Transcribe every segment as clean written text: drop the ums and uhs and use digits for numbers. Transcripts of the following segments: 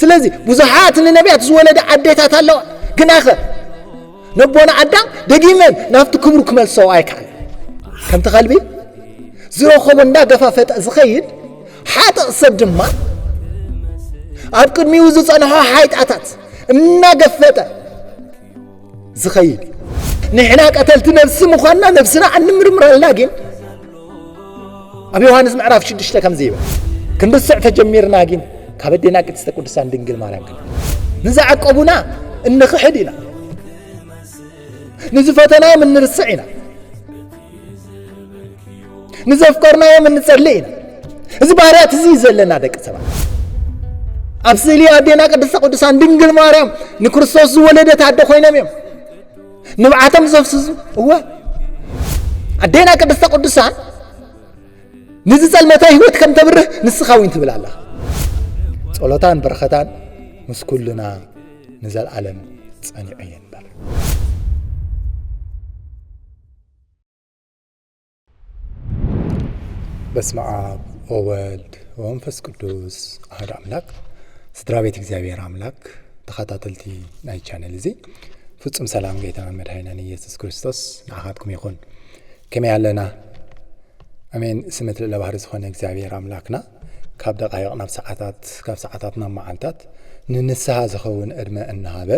ስለዚህ ብዙሓት ነቢያት ዝወለደ ዓዴታት ኣለዋ ግን ኣኸ ነቦና ኣዳም ደጊመን ናብቲ ክብሩ ክመልሰው ኣይከኣል ከምቲ ኸልቢ ዝረኸቦ እንዳገፋፈጠ ዝኸይድ ሓጥቕ ሰብ ድማ ኣብ ቅድሚኡ ዝጸንሖ ሓይጣታት እናገፈጠ ዝኸይድ ንሕና ቀተልቲ ነፍሲ ምዃንና ነፍስና እንምርምረልና ግን ኣብ ዮሐንስ ምዕራፍ 6 ከምዚ ይብል ክንርስዕ ተጀሚርና ግን ካብ ኣዴና ቅድስተ ቅዱሳን ድንግል ማርያም ግን ንዝዓቀቡና እንኽሕድ ኢና ንዝፈተናዮም እንርስዕ ኢና ንዘፍቀርናዮም እንጸልይ ኢና እዚ ባህርያት እዚ ዘለና ደቂ ሰባት ኣብ ስእሊ ኣዴና ቅድስተ ቅዱሳን ድንግል ማርያም ንክርስቶስ ዝወለደት ኣደ ኮይኖም እዮም ንብዓቶም ዘፍስሱ እወ ኣዴና ቅድስተ ቅዱሳን ንዚ ጸልመታ ህይወት ከም ተብርህ ንስኻዊን ትብል ኣላ ጸሎታን በረኸታን ምስ ኩልና ንዘለዓለም ጸኒዑ ይንበር በስመ አብ ወወልድ ወመንፈስ ቅዱስ አሐዱ አምላክ ስድራ ቤት እግዚአብሔር አምላክ ተኸታተልቲ ናይ ቻነል እዚ ፍጹም ሰላም ጌታን መድኃኒታችን ኢየሱስ ክርስቶስ ንዓኻትኩም ይኹን ከመይ ኣለና አሜን ስምት ለባህር ዝኾነ እግዚአብሔር አምላክና ካብ ደቃይቕ ናብ ሰዓታት ካብ ሰዓታት ናብ መዓልታት ንንስሓ ዝኸውን ዕድመ እናሃበ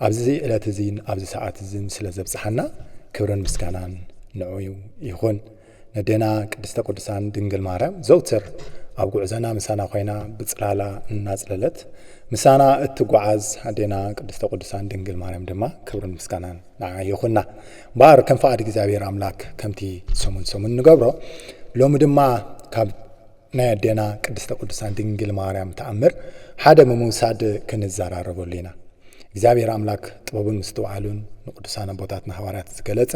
ኣብዚ ዕለት እዚ ኣብዚ ሰዓት እዚ ስለ ዘብጽሐና ክብርን ምስጋናን ንዑ ይኹን ነዴና ቅድስተ ቅዱሳን ድንግል ማርያም ዘውትር ኣብ ጉዕዘና ምሳና ኮይና ብጽላላ እናጽለለት ምሳና እትጓዓዝ ኣዴና ቅድስተ ቅዱሳን ድንግል ማርያም ድማ ክብርን ምስጋናን ንዓ ይኹንና ባር ከም ፈቃድ እግዚአብሔር አምላክ ከምቲ ሰሙን ንገብሮ ሎሚ ድማ ካብ ናይ ኣዴና ቅድስተ ቅዱሳን ድንግል ማርያም ተኣምር ሓደ ምውሳድ ክንዘራረበሉ ኢና እግዚአብሔር አምላክ ጥበቡን ምስተዋዕሉን ንቅዱሳን ኣቦታትና ሐዋርያት ዝገለጸ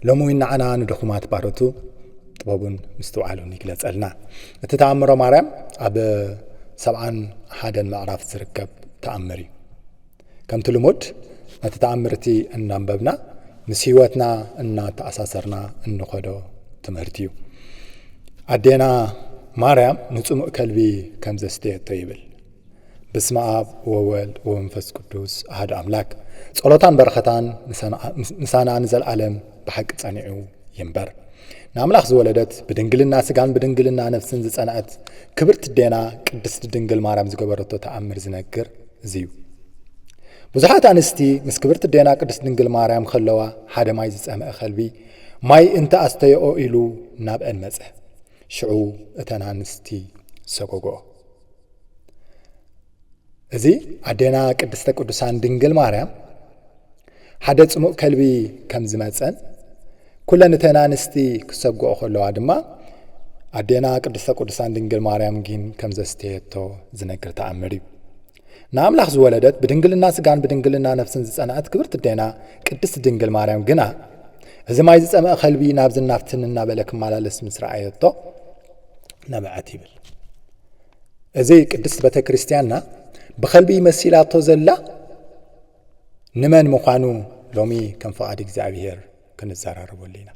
ሎሚ ንዓና ንድኹማት ባረቱ ጥበቡን ምስተዋዕሉን ይግለጸልና እቲ ተኣምሮ ማርያም ኣብ 71 ምዕራፍ ዝርከብ ተኣምር እዩ ከምቲ ልሙድ ነቲ ተኣምርቲ እናንበብና ምስ ህይወትና እናተኣሳሰርና እንኸዶ ትምህርቲ እዩ ኣዴና ማርያም ንጽሙዕ ከልቢ ከም ዘስተየቶ ይብል በስመ አብ ወወልድ ወመንፈስ ቅዱስ አሐዱ አምላክ ጸሎታን በረኸታን ምሳና ንዘለዓለም ብሓቂ ጸኒዑ ይንበር ንኣምላኽ ዝወለደት ብድንግልና ስጋን ብድንግልና ነፍስን ዝጸንዐት ክብርት ዴና ቅድስት ድንግል ማርያም ዝገበረቶ ተኣምር ዝነግር እዚ እዩ ብዙሓት ኣንስቲ ምስ ክብርት ዴና ቅድስት ድንግል ማርያም ከለዋ ሓደ ማይ ዝጸምአ ኸልቢ ማይ እንተ ኣስተየኦ ኢሉ ናብአን መጸ ሽዑ እተን ኣንስቲ ሰጎጎኦ እዚ ኣዴና ቅድስተ ቅዱሳን ድንግል ማርያም ሓደ ጽሙቕ ከልቢ ከም ዝመጸን ኩለን እተን ኣንስቲ ክሰግኦ ከለዋ ድማ ኣዴና ቅድስተ ቅዱሳን ድንግል ማርያም ግን ከም ዘስተየቶ ዝነግር ተኣምር እዩ ንኣምላኽ ዝወለደት ብድንግልና ስጋን ብድንግልና ነፍስን ዝጸንዐት ክብርት ዴና ቅድስት ድንግል ማርያም ግና እዚ ማይ ዝጸምአ ኸልቢ ናብ ዝናፍትን እናበለ ክመላለስ ምስ ረኣየቶ ነብዓት ይብል እዚ ቅድስት ቤተ ክርስቲያንና ብኸልቢ መሲላቶ ዘላ ንመን ምዃኑ ሎሚ ከም ፈቃድ እግዚአብሔር ክንዘራረበሉ ኢና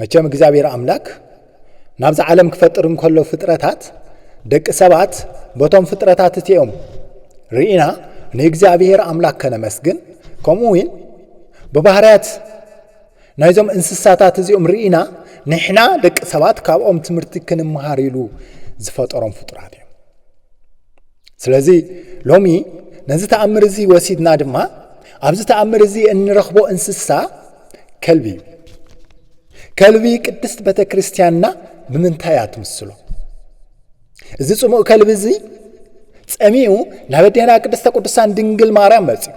መቸም እግዚአብሔር አምላክ ናብዚ ዓለም ክፈጥር እንከሎ ፍጥረታት ደቂ ሰባት በቶም ፍጥረታት እቲኦም ርኢና ንእግዚአብሔር አምላክ ከነመስግን ከምኡውን በባህርያት ናይዞም እንስሳታት እዚኦም ርኢና ንሕና ደቂ ሰባት ካብኦም ትምህርቲ ክንመሃር ኢሉ ዝፈጠሮም ፍጡራት እዮም ስለዚ ሎሚ ነዚ ተኣምር እዚ ወሲድና ድማ ኣብዚ ተኣምር እዚ እንረኽቦ እንስሳ ከልቢ ከልቢ ቅድስት ቤተ ክርስቲያንና ብምንታይ ትምስሎ እዚ ጽሙቕ ከልቢ እዚ ጸሚኡ ናብ ኣዴና ቅድስተ ቅዱሳን ድንግል ማርያም መጽኡ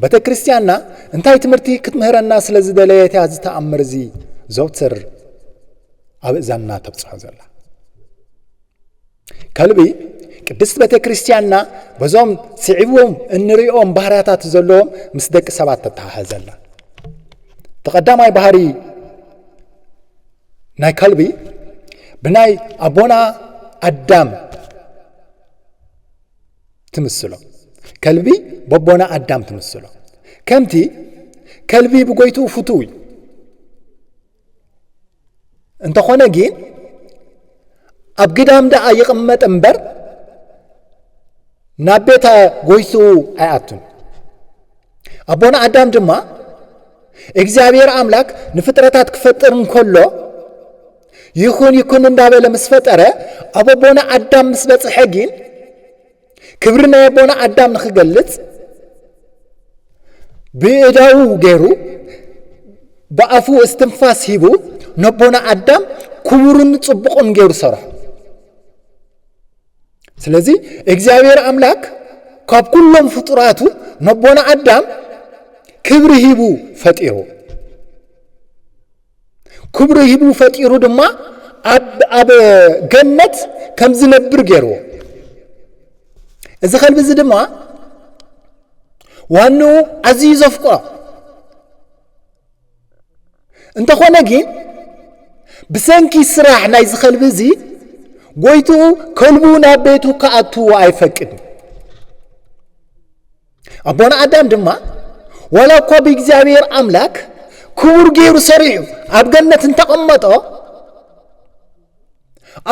ቤተ ክርስቲያንና እንታይ ትምህርቲ ክትምህረና ስለ ዝደለየት እዚ ተኣምር እዚ ዘውትር ኣብ እዛንና ተብጽሖ ዘላ ከልቢ ቅድስት ቤተ ክርስቲያንና በዞም ስዒቦም እንሪኦም ባህርያታት ዘለዎም ምስ ደቂ ሰባት ተተሓሓዘላ ተቐዳማይ ባህሪ ናይ ከልቢ ብናይ ኣቦና ኣዳም ትምስሎ ከልቢ በቦና ኣዳም ትምስሎ ከምቲ ከልቢ ብጎይቱ ፍቱይ እንተኾነ ግን ኣብ ግዳም ደኣ ይቕመጥ እምበር ናቤታ ጎይቱ አያቱን አቦና አዳም ድማ እግዚአብሔር አምላክ ንፍጥረታት ክፈጥር እንከሎ ይኩን እንዳበለ መስፈጠረ አቦና አዳም መስበጽሐ ግን ክብርና አቦና አዳም ንኽገልጽ በእዳው ገሩ በአፉ እስትንፋስ ሂቡ ነቦና አዳም ክቡርን ጽቡቅን ገሩ ሰራ ስለዚህ እግዚአብሔር አምላክ ካብ ኩሎም ፍጡራቱ ነቦና አዳም ክብር ሂቡ ፈጢሩ ክብር ሂቡ ፈጢሩ ድማ አብ ገነት ከም ዝነብር ገይሩ እዚ ኸልብዚ ድማ ዋኑ አዝዩ ዘፍቅሮ እንተኾነ ግን ብሰንኪ ስራሕ ናይ ዝኸልብዚ ጎይቱ ከልቡ ናብ ቤቱ ከኣቱ ኣይፈቅድ አቦና አዳም ድማ ወላ እኳ በእግዚአብሔር አምላክ ክቡር ገይሩ ሰሪዑ ኣብ ገነት እንተቐመጦ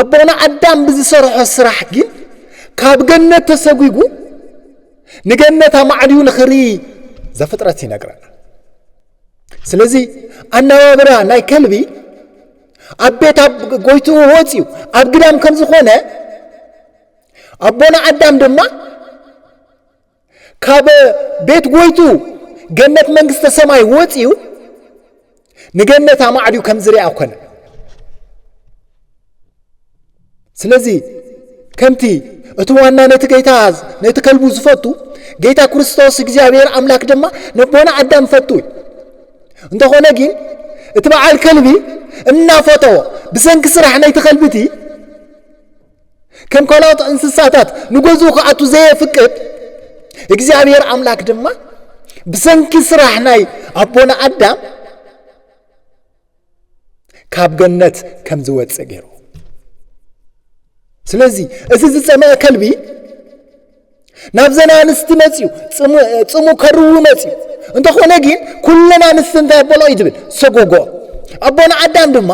አቦና አዳም ብዝሰርሖ ስራሕ ግን ካብ ገነት ተሰጉጉ ንገነት ማዕድዩ ንኽሪ ዘፍጥረት ይነግረና ስለዚ ኣነባብራ ናይ ከልቢ ኣብ ቤት ጎይቱ ወፂኡ ኣብ ግዳም ከም ዝኾነ አቦና አዳም ድማ ካብ ቤት ጎይቱ ገነት መንግስተ ሰማይ ወፂኡ ንገነት ማዕድዩ ከም ዝሪኣ ኮነ ስለዚ ከምቲ እቲ ዋና ነቲ ጌታ ነቲ ከልቡ ዝፈቱ ጌታ ክርስቶስ እግዚአብሔር አምላክ ድማ ነቦና አዳም ፈቱ እንተኾነ ግን እቲ በዓል ከልቢ እናፈተወ ብሰንኪ ስራሕ ናይቲ ከልቢቲ ከም ካልኦት እንስሳታት ንገዙ ከኣቱ ዘየፍቅድ እግዚአብሔር አምላክ ድማ ብሰንኪ ስራሕ ናይ አቦና አዳም ካብ ገነት ከም ዝወፅእ ገይሩ ስለዚ እዚ ዝጸመአ ከልቢ ናብ ዘናንስቲ መጺኡ ጽሙ ከርቡ መጺኡ እንተኾነ ግን ኩለና ንስቲ እንታይ በሎ ይትብል ሰጎጎ አቦና አዳም ድማ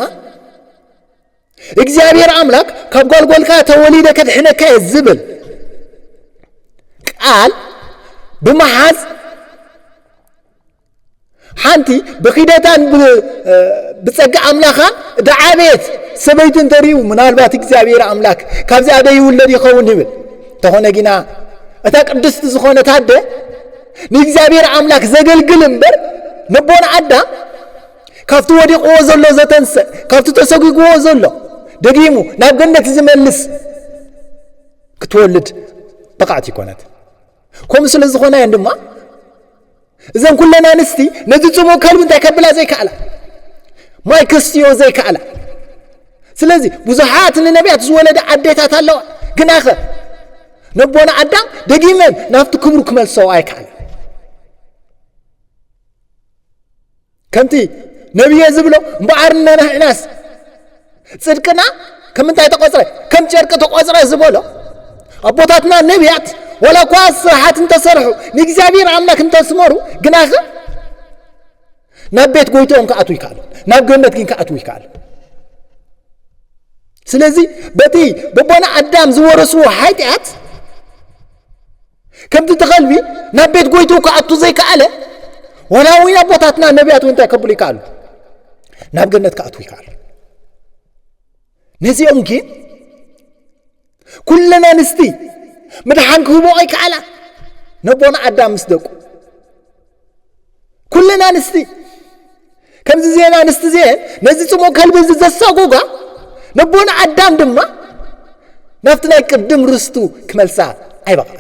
እግዚአብሔር አምላክ ካብ ጓልጓልካ ተወሊደ ከድሕነካ ዝብል ቃል ብመሓዝ ሓንቲ ብኺደታን ብጸጋ አምላኻ ደዓቤት ሰበይትን ተሪኡ ምናልባት እግዚአብሔር አምላክ ካብዚ ኣደይ ይውለድ ይኸውን ይብል ተኾነ ግና እታ ቅድስቲ ዝኾነት ኣደ ንእግዚአብሔር አምላክ ዘገልግል እምበር ነቦና አዳም ካብቲ ወዲቕዎ ዘሎ ዘተንስእ ካብቲ ተሰጉግዎ ዘሎ ደጊሙ ናብ ገነት ዝመልስ ክትወልድ በቃዕቲ ይኮነት ከምኡ ስለ ዝኾነ ድማ እዘን ኩለና ንስቲ ነዚ ጽሙእ ከልቢ እንታይ ከብላ ዘይከኣላ ማይ ከስትዮ ዘይከኣላ ስለዚ ብዙሓት ንነቢያት ዝወለደ ኣዴታት ኣለዋ ግናኸ ነቦና አዳም ደጊመን ናብቲ ክብሩ ክመልሰው ኣይከኣላ ከምቲ ነቢየ ዝብሎ እምበዓርና ንሕናስ ጽድቅና ከም እንታይ ተቆጽረ ከም ጨርቂ ተቆጽረ ዝበሎ ኣቦታትና ነቢያት ወላ እኳ ስራሓት እንተሰርሑ ንእግዚአብሔር አምላክ እንተስመሩ ግናኸ ናብ ቤት ጎይቶኦም ከኣቱ ይከኣሉ ናብ ገነት ግን ከኣቱ ይከኣሉ ስለዚ በቲ በቦና አዳም ዝወረስዎ ኃጢአት ከምቲ ተኸልቢ ናብ ቤት ጎይቱ ከኣቱ ዘይከኣለ ወላ እውን ኣቦታትና ነቢያት እንታይ ከብሉ ይከኣሉ ናብ ገነት ከኣቱ ይከኣሉ ነዚኦም ግን ኩለና ንስቲ ምድሓን ክህቦ ኣይከኣላ ነቦና አዳም ምስ ደቁ ኩለና ንስቲ ከምዚ ዜና ንስቲ ዜን ነዚ ጽሙእ ከልቢ ዘሳጎጋ ነቦና አዳም ድማ ናብቲ ናይ ቅድም ርስቱ ክመልሳ ኣይበቃል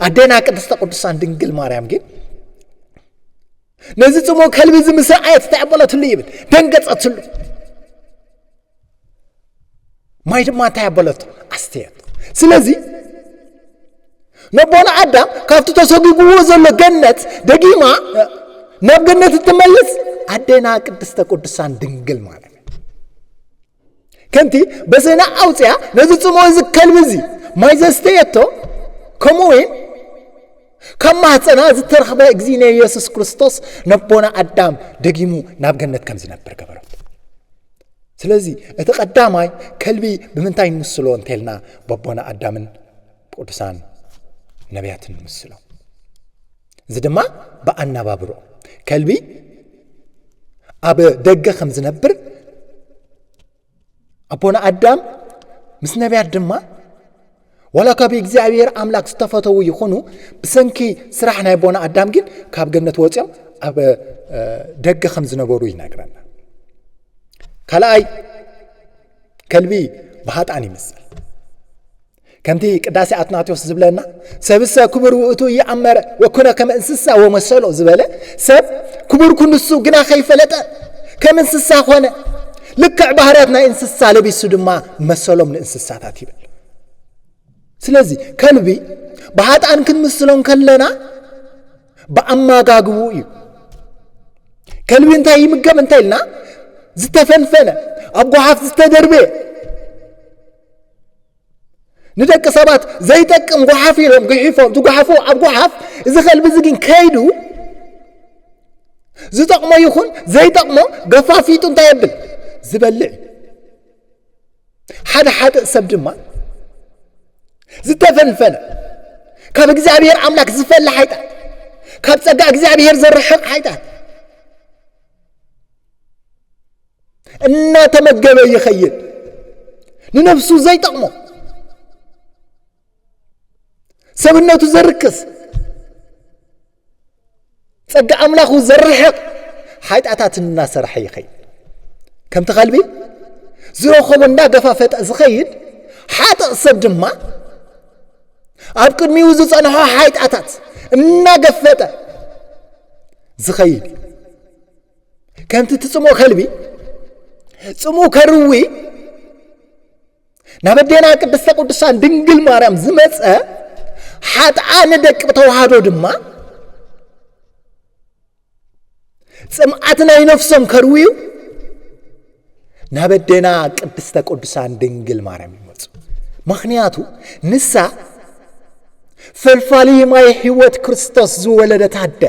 ኣዴና ቅድስተ ቅዱሳን ድንግል ማርያም ግን ነዚ ጽሙእ ከልቢ ዝምስዓየት ተቀበለትሉ ይብል ደንገጸትሉ ማይ ድማ ታያበለቱ ኣስተያየት ስለዚ ነቦና አዳም ካብቲ ተሰጉግዎ ዘሎ ገነት ደጊማ ናብ ገነት እትመልስ ኣዴና ቅድስተ ቅዱሳን ድንግል ማርያም ከምቲ በሰና ኣውፅያ ነዚ ጽሙእ ዝከልብዚ ማይ ዘስተየቶ ከምኡውን ካብ ማህፀና ዝተረኸበ እግዚእነ ኢየሱስ ክርስቶስ ነቦና አዳም ደጊሙ ናብ ገነት ከም ዝነብር ገበሮ ስለዚ እቲ ቀዳማይ ከልቢ ብምንታይ ንስሎ እንተልና በቦና አዳምን ቅዱሳን ነቢያትን ምስለው ዝድማ በአናባብሮ ከልቢ አበ ደገ ከም ዝነብር አቦና አዳም ምስ ነቢያት ድማ ወላ ካብ እግዚአብሔር አምላክ ዝተፈተው ይኹኑ ብሰንኪ ስራሕ ናይ አቦና አዳም ግን ካብ ገነት ወፅኦም አበ ደገ ከም ዝነበሩ ይነግረና ካልአይ ከልቢ በሃጣን ይመስል ከምቲ ቅዳሴ አትናቴዎስ ዝብለና ሰብሰ ክቡር ውእቱ ይአመረ ወኩነ ከም እንስሳ ወመሰሎ ዝበለ ሰብ ክቡር ኩንሱ ግና ከይፈለጠ ከም እንስሳ ኾነ ልክዕ ባህርያት ናይ እንስሳ ለቢሱ ድማ መሰሎም ንእንስሳታት ይብል ስለዚህ ከልቢ በሃጣን ክንምስሎም ከለና በአማጋግቡ እዩ ከልቢ እንታይ ይምገብ እንታይ ኢልና ዝተፈንፈነ ኣብ ጓሓፍ ዝተደርበ ندك سبات زي تكم غحافيهم غحيفهم تغحفوا اب غحاف اذا قلب زغين كايدو زي تقمو يخون زي تقمو غفافيتو انت يبل زبلع حدا سبدما زي تفنفن كاب እግዚአብሔር አምላክ ዝፈል ሐይታ ካብ ጸጋ እግዚአብሔር ዘርሕቅ ሐይታ እና ተመገበ ይخيل ለነፍሱ زي تقمو ሰብነቱ ዘርክስ ጸጋ አምላኹ ዘርሕቅ ሐይጣታትና ሰርሐ ይኸይድ ከም ተኸልቢ ዝረኸቦ እንዳገፋፈጠ ዝኸይድ ሓጥ ሰብ ድማ ኣብ ቅድሚው ዝጸንሖ ሐይጣታት እናገፈጠ ዝኸይድ ከምቲ ትጽሞ ከልቢ ጽሙ ከርዊ ናበደና ቅድስተ ቅዱሳን ድንግል ማርያም ዝመጸ ሓጥኣን ደቅ ተዋሃዶ ድማ ጽምዓትና ይነፍሶም ከርዊው ናበደና ቅድስተ ቅዱሳን ድንግል ማርያም ይመጹ ምክንያቱ ንሳ ፈልፋሊ ማይ ሕይወት ክርስቶስ ዝወለደት አደ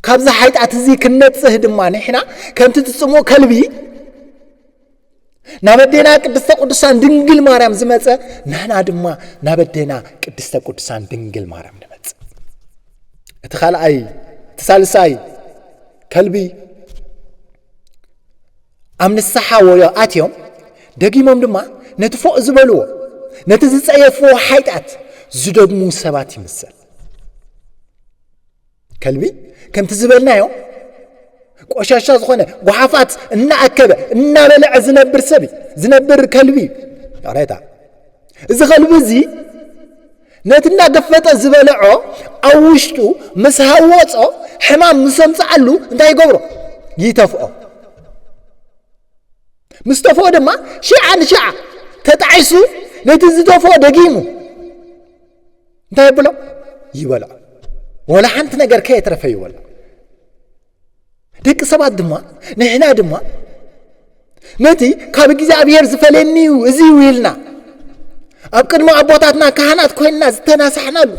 ካብዛ ሐይጣት እዚ ክንነጽህ ድማ ንሕና ከምቲ ትጽሞ ከልቢ ናበደና ቅድስተ ቅዱሳን ድንግል ማርያም ዝመጸ ናና ድማ ናበደና ቅድስተ ቅዱሳን ድንግል ማርያም ንመጽ እቲ ካልኣይ ተሳልሳይ ከልቢ አምንሳሓ ወያአትዮም ደጊሞም ድማ ነቲ ፎቅ ዝበልዎ ነቲ ዝጸየፍዎ ሐይጣት ዝደግሙ ሰባት ይምሰል ከልቢ ከምቲ ዝበልናዮ ቆሻሻ ዝኾነ ጓሓፋት እናአከበ እናበለዐ ዝነብር ሰብ ዝነብር ከልቢ ያረታ እዚ ከልቢ እዚ ነቲ እናገፈጠ ዝበለዖ ኣብ ውሽጡ ምስ ሃወጾ ሕማም ምሰምጽዓሉ እንታይ ይገብሮ ይተፍኦ ምስ ተፍኦ ድማ ሽዓ ንሽዓ ተጣዒሱ ነቲ ዝተፍኦ ደጊሙ እንታይ ይብሎ ይበልዖ ወላ ሓንቲ ነገር ከየትረፈ ይበልዖ ደቂ ሰባት ድማ ንሕና ድማ ነቲ ካብ እግዚአብሔር ዝፈለኒው እዚ ዊልና ኣብ ቅድሚ ኣቦታትና ካህናት ኮይንና ዝተናሳሕናሉ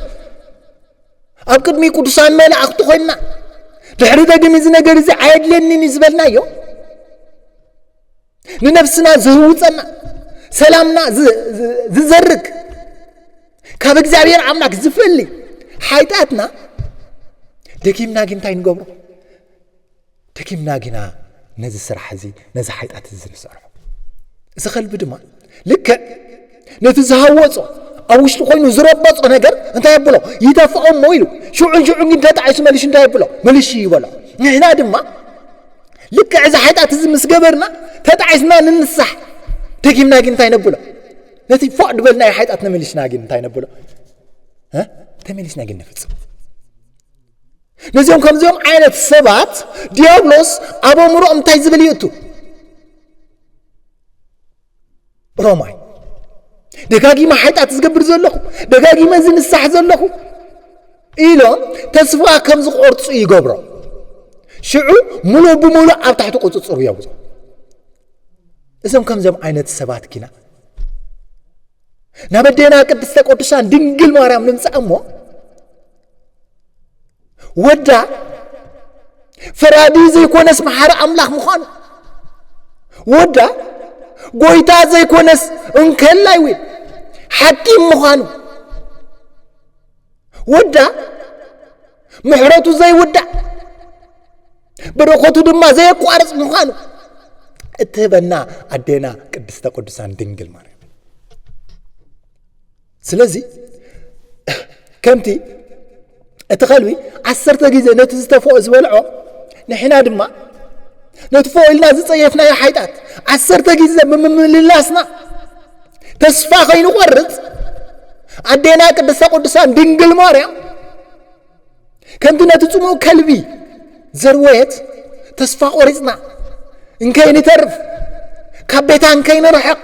ኣብ ቅድሚ ቅዱሳን መላእኽቲ ኮይንና ድሕሪ ደግም እዚ ነገር እዚ ኣይድለኒን ዝበልናዮ ንነፍስና ዝህውፀና ሰላምና ዝዘርግ ካብ እግዚአብሔር አምላክ ዝፈሊ ሐይጣትና ደኪምና ግን እንታይ ንገብሮ ደኪምና ግና ነዚ ስራሕ እዚ ነዚ ሐይጣት እዚ ንሰርሖ እዚ ከልቢ ድማ ልክ ነቲ ዝሃወጾ ኣብ ውሽጡ ኮይኑ ዝረበጾ ነገር እንታይ ይብሎ ይተፍዖሞ ኢሉ ሽዑን ግን ተጣዒሱ መልሽ እንታይ ይብሎ መልሽ ይበሎ ንሕና ድማ ልክ እዚ ሐይጣት እዚ ምስ ገበርና ተጣዒስና ንንሳሕ ደኪምና ግን እንታይ ነብሎ ነቲ ፎቅ ድበልና ሐይጣት ነመልሽና ግን እንታይ ነብሎ ተመልሽና ግን ንፍጽም ነዚኦም ከምዚኦም ዓይነት ሰባት ዲያብሎስ ኣበምሮኦም እንታይ ዝብል ይእቱ ሮማይ ደጋጊማ ሐይጣት ዝገብር ዘለኹ ደጋጊማ ዝንሳሕ ዘለኹ ኢሎም ተስፋ ከም ዝቆርጹ ይገብሮ ሽዑ ሙሉእ ብሙሉእ ኣብ ታሕቲ ቁፅፅሩ የብዞ እዞም ከምዚኦም ዓይነት ሰባት ኪና ናበደና ቅድስተ ቅዱሳን ድንግል ማርያም ንምጻእ እሞ ወዳ ፈራዲ ዘይኮነስ መሐረ አምላክ ምዃኑ ወዳ ጎይታ ዘይኮነስ እንከላይ ወይ حكيم مخانو ودا محرتو زي ودا بركوتو دما زي قارص مخانو اتبنا ادينا قدسته قدسان دنگل مريم سلازي كمتي اتقلبي 10 غيزه نتستفو زبلعو نحنا دما نتفو إلنا زصيفنا يا حيدات 10 غيزه ممللاسنا تسفا خينو قرص ادينا قدسته قدسان دنگل مريم كنت نتصمو كلبي زرويت تسفا قرصنا إن كاين يترف كبيتان كاين رحق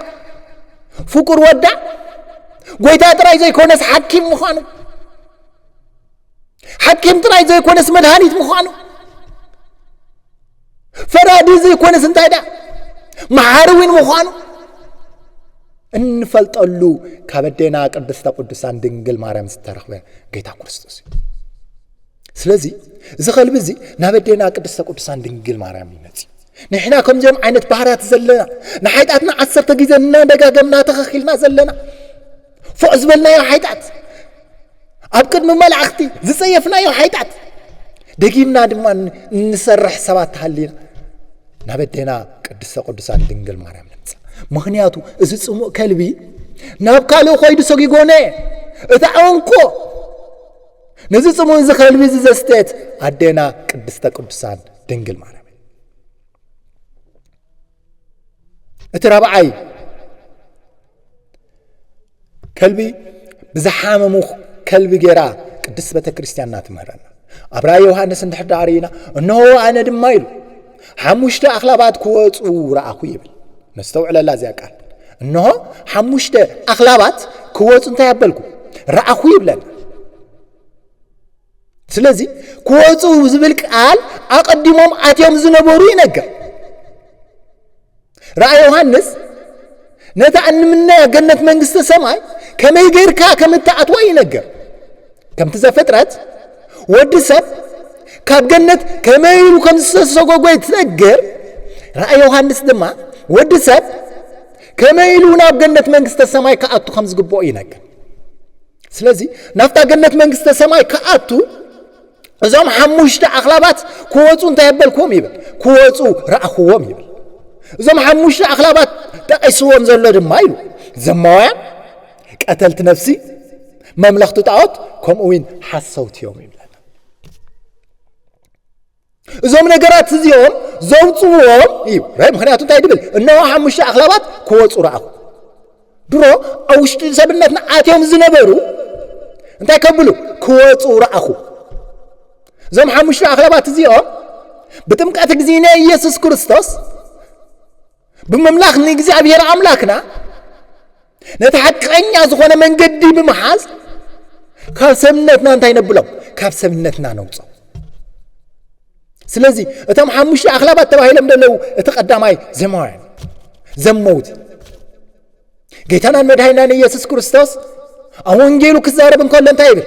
فكر ودع قويتا تراي زي كونس حكيم مخانو حكيم تراي زي كونس مدهانيت مخانو فرادي زي كونس انتايدا معاروين مخانو انفلطلو كبدينا قدستا قدسان دنگل ماريم سترخبه جيتا كريستوس سلازي زخلب زي نابدينا قدستا قدسان دنگل ماريم يمصي نحنا كم جم عينت بحرات زلنا نحيتاتنا 10 غيزه ندغاغمنا تخخيلنا زلنا فوز بلنا يا حيتات ابقد مملعختي زصيفنا يا حيتات دغيمنا دما نسرح سبات حلينا نابدينا قدسه قدسان دنگل مريم نص مخنياتو از صمو كلبي نابكالو خويد سغيغوني اتاونكو نزي صمو ز كلبي زستيت ادينا قدسه قدسان دنگل مريم اترابعي كلبي بزحاممو كلبي غيرا قدس بيت كريستيانات مهرنا ابرا يوحنس اندحدارينا انه انا دمايل حمشت اخلابات كوصو راخو يبل نستوعل لا زي قال انه حمشت اخلابات كوصو انت يابلكو راخو يبلن ስለዚህ كوصو ዝብል ቃል አቀድሞም አትዮም ዝነበሩ ይነገር رأي يوحنس نتأن منا جنة منجست السماء كما يجيركا كم تعطوا ينجر كم تزفترت ودسب كاب جنة كما يلو كم سسقوا يتنجر رأي يوحنس دما ودسب كما يلو ناب جنة منجست السماء كأتو 5 قبوا ينجر سلازي نفتا جنة منجست السماء كأتو زم حموشت أغلبات كوزو انت يبلكم يبل كوزو رأخوهم يبل زم حموش أخلابات تقيسون زلوا دمايلو زماوان قتلت نفسي مملخت تعود كم وين حسوت يوم يبلنا زم نجارات زيهم زوجوهم راي مخنياتو تايدبل انه حموش أخلابات كوصو راخو درو اوشت سبنتنا اتيوم زنبرو انت يكبلو كوصو راخو زم حموش أخلابات زيهم بتمقات غزينا يسوع كريستوس بمملاك نيجي أبير أملاكنا نتحققني أزخونا من جدي بمحاز كابسمنتنا أنتي نبلو كابسمنتنا نوصل سلازي أتم حمش أخلابات تبعي لم دلو أتقدماي زمان زموت جيتنا المدهينا يسوع كريستوس أونجيلو كزارب نقول أنتي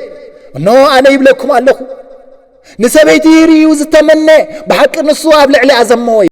إنه أنا يبلكم الله نسبيتي ريوز تمنى بحق النصواب لعلي أزموي